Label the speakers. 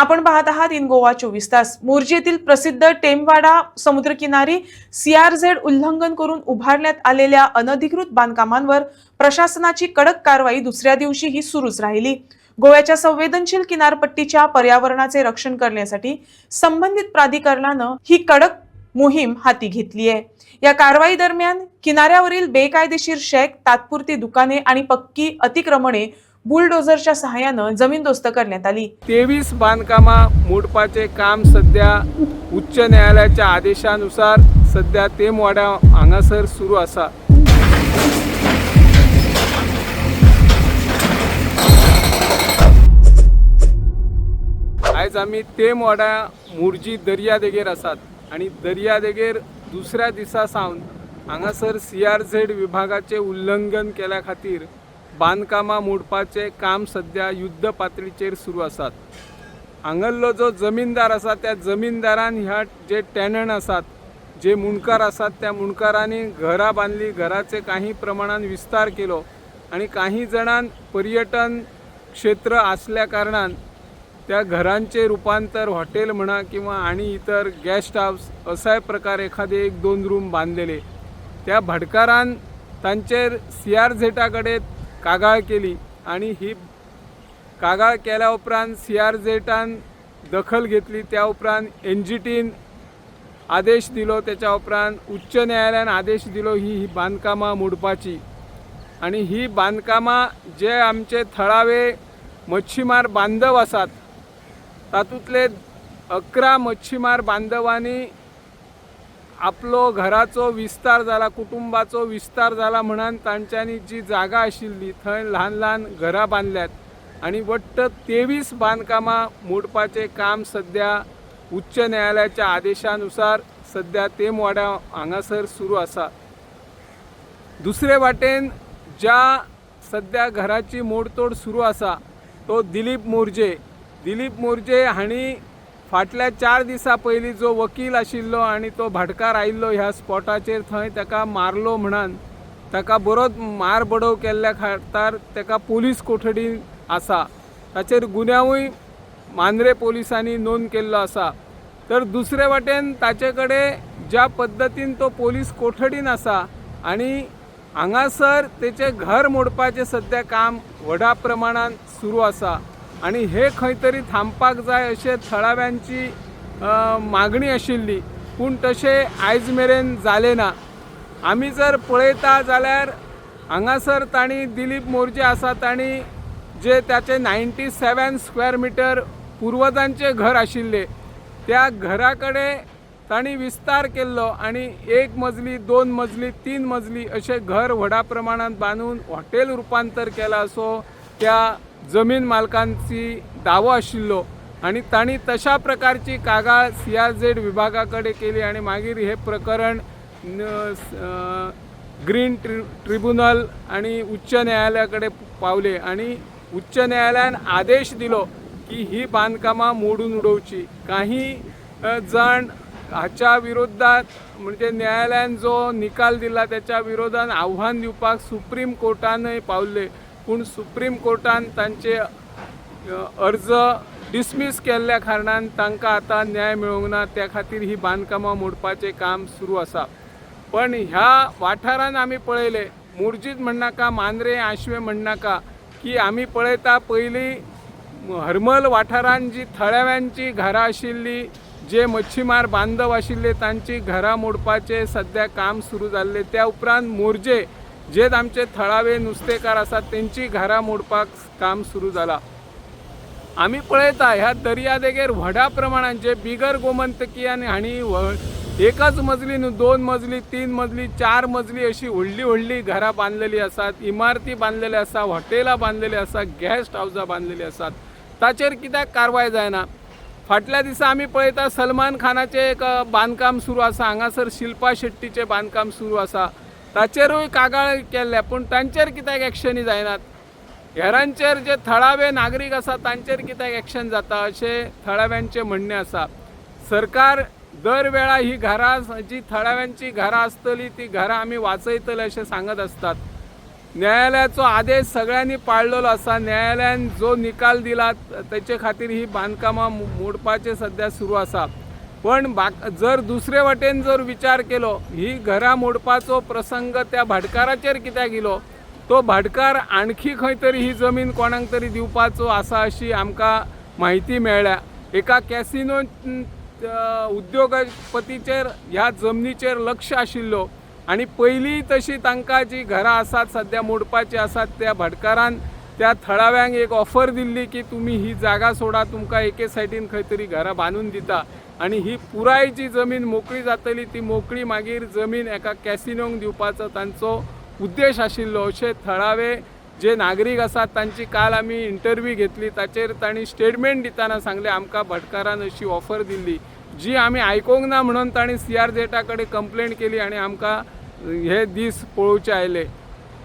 Speaker 1: आपण पाहत आहात इन गोवा 24 तास। मोर्जी येथील प्रसिद्ध टेमवाडा समुद्रकिनारी CRZ उल्लंघन करून उभारण्यात आलेल्या अनधिकृत बांधकामांवर प्रशासनाची कडक कारवाई दुसऱ्या दिवशीही सुरूच राहिली। गोव्याच्या संवेदनशील किनारपट्टीच्या पर्यावरणाचे रक्षण करण्यासाठी संबंधित प्राधिकरणाने ही कडक मोहीम हाती घेतली आहे। या कारवाई दरम्यान किनाऱ्यावरील बेकायदेशीर शेक, तात्पुरती दुकाने आणि पक्की अतिक्रमणे बुलडोझरच्या सहाय्याने जमीनदोस्त करण्यात आली।
Speaker 2: 23 बांधकामा मोडपाचे काम सध्या उच्च न्यायालयाच्या आदेशानुसार सध्या टेमवाडा हांगासर सुरू आसा। आज आम्ही टेमवाडा मोर्जी दर्यादेगेर आसात आणि दर्यादेगेर दुसऱ्या दिसा सावन हांगासर CRZ विभागाचे उल्लंघन केल्या खातीर बांधकामा मोडपाचे काम सध्या युद्ध पातळीचेर सुरू आसात। हांगल्लो जो जमीनदार आसा त्या जमीनदारान ह्या जे टेनंट आसात, जे मुणकार आसात, त्या मुणकारांनी घरां बांधली, घराचे काही प्रमाणात विस्तार केलो आणि काही जणांन पर्यटन क्षेत्र असल्या कारणान त्या घरांचे रूपांतर हॉटेल म्हणा किंवा आणि इतर गेस्ट हाऊस असाय प्रकार एखादे 1-2 रूम बांधलेले। त्या भटकारान तांचेर CRZ कडे कागाळ केली आणि ही कागाळ केल्या उपरांत CRZ दखल घेतली। त्या उपरांत NGTन आदेश दिलो, त्याच्या उपरांत उच्च न्यायालयान आदेश दिलो ही बांधकामां मोडपाची। आणि ही बांधकामां जे आमचे थळावे मच्छीमार बांधव आसात तातूंतले 11 मच्छीमार बांधवांनी आपलो घराचो विस्तार जाला, कुटुंबाचो विस्तार जाला म्हणून तांच्यांनी जी जागा आशिल्ली थंय ल्हान ल्हान घरां बांधल्यात आणि वट्ट 23 बांधकामां मोडपाचे काम सध्या उच्च न्यायालयाच्या आदेशानुसार सध्या टेमवाडा हांगासर सुरू आसा। दुसरे वाटेन ज्या सध्या घराची मोडतोड सुरू आसा तो दिलीप मोर्जे हांणी फाटल्या 4 दिसा पयलीं जो वकील आशिल्लो आणि तो भटकार आयिल्लो ह्या स्पॉटाचेर थंय ताका मारलो म्हणून ताका बरोच मारबडव केल्ल्या खातीर ताका पुलीस कोठडीन आसा। ताचेर गुन्यांवूय मांद्रे पोलिसांनी नोंद केल्लो आसा। तर दुसरे वाटेन ताचे कडेन ज्या पद्दतीन तो पुलीस कोठडीन आसा आणि हांगासर तेचे घर मोडपाचे सध्या काम व्हडा प्रमाणात सुरू आसा आणि हे खंय तरी थांबपाक जाय अशें थळाव्यांची मागणी आशिल्ली, पूण तशें आयज मेरेन जालें ना। आमी जर पळयता जाल्यार हांगासर तांणी दिलीप मोर्जे आसा तांणी जे त्याचे 97 स्क्वेअर मिटर पुर्वजांचे घर आशिल्ले त्या घरा कडेन तांणी विस्तार केल्लो आणि 1 मजली 2 मजली 3 मजली अशें घर व्हडा प्रमाणात बांदून हॉटेल रूपांतर केला असो त्या जमीन मालकांची दावो आशिल्लो आणि तांणी तशा प्रकारची कागाळ CRZ विभागाकडे केली आणि मागीर हे प्रकरण ग्रीन ट्रिब्युनल आणि उच्च न्यायालयाकडे पावले आणि उच्च न्यायालयान आदेश दिलो की ही बांधकामां मोडून उडोवची। काही जण हाच्या विरोधात म्हणजे न्यायालयान जो निकाल दिला त्याच्या विरोधात आव्हान दिवपाक सुप्रीम कोर्टानय पावले, पूण सुप्रीम कोर्टान तांचे अर्ज डिसमीस केल्ल्या कारणान तांकां आतां न्याय मेळूंक ना। त्या खातीर ही बांधकामां मोडपाचें काम सुरू आसा। पण ह्या वाठारान आमी पळयले, मोर्जीत म्हणनाका, मांद्रे आशवे म्हणनाका, की आमी पळयता पयलीं हरमल वाठारान जी थळाव्यांची घरां आशिल्ली, जे मच्छीमार बांधव आशिल्ले तांची घरां मोडपाचें सध्या काम सुरू जाल्लें। त्या उपरांत मोर्जे जे आमचे थळावे नुस्तेकार आसात तेंची घरां मोडपाक काम सुरू जाला। आमी पळयता ह्या दर्यादेगेर व्हडा प्रमाणात जे बिगर गोमंतकीयान हांणी एकच मजली न्हू 2 मजली 3 मजली 4 मजली अशी व्हडली घरां बांधलेली आसात, इमारती बांधलेल्या आसा, हॉटेलां बांधलेली आसा, गेस्ट हाऊसां बांधलेली आसात। ताचेर कित्याक कारवाय जायना? फाटल्या दिसा आमी पळयता सलमान खानाचे एक बांदकाम सुरू आसा, हांगासर शिल्पा शेट्टीचे बांदकाम सुरू आसा, ताचेरूय कागाळ केल्ल्या, पूण तांचेर कित्याक एक्शनी जायनात? हेरांचेर जे थळावे नागरीक आसा तांचेर कित्याक एक्शन जाता अशें थळाव्यांचें म्हणणें आसा। सरकार दर वेळा ही घरां जी थळाव्यांची घरां आसतली ती घरां आमी वाचयतले अशें सांगत आसतात, न्यायालयाचो आदेश सगळ्यांनी पाळलेलो असा. न्यायालयान जो निकाल दिला त्याचे खातीर ही बांदकामां मोडपाचे सध्या सुरू आसा. पण जर दुसरे वटेन जर विचार केलो, ही घरां मोडपाचो प्रसंग त्या भाटकाराचेर कित्याक येयलो, तो भाटकार आणखी खंय तरी ही जमीन कोणाक तरी दिवपाचो आसा अशी आमकां माहिती मेळ्ळ्या. एका कॅसिनो उद्योगपतीचेर ह्या जमनीचेर लक्ष आशिल्लो आणि पयलीं तशी तांकां जी घरां आसात सध्या मोडपाची आसात, त्या भाटकारान त्या थळाव्यांक एक ऑफर दिल्ली की तुमी ही जागा सोडा, तुमकां एके सायडीन खंय तरी घरां बांदून दिता आणि ही पुराय जी जमीन मोकळी जातली ती मोकळी मागीर जमीन एका कॅसिनोक दिवपाचो तांचो उद्देश आशिल्लो अशें थळावे जे नागरीक आसात तांची काल आमी इंटरव्यू घेतली. ताचेर तांणी स्टेटमेंट दिताना सांगले आमकां भाटकारान अशी ऑफर दिल्ली जी आमी आयकोंक ना म्हणून तांणी CRZ कडेन कंप्लेंट केली आणि आमकां हे दीस पळोवचे आयले.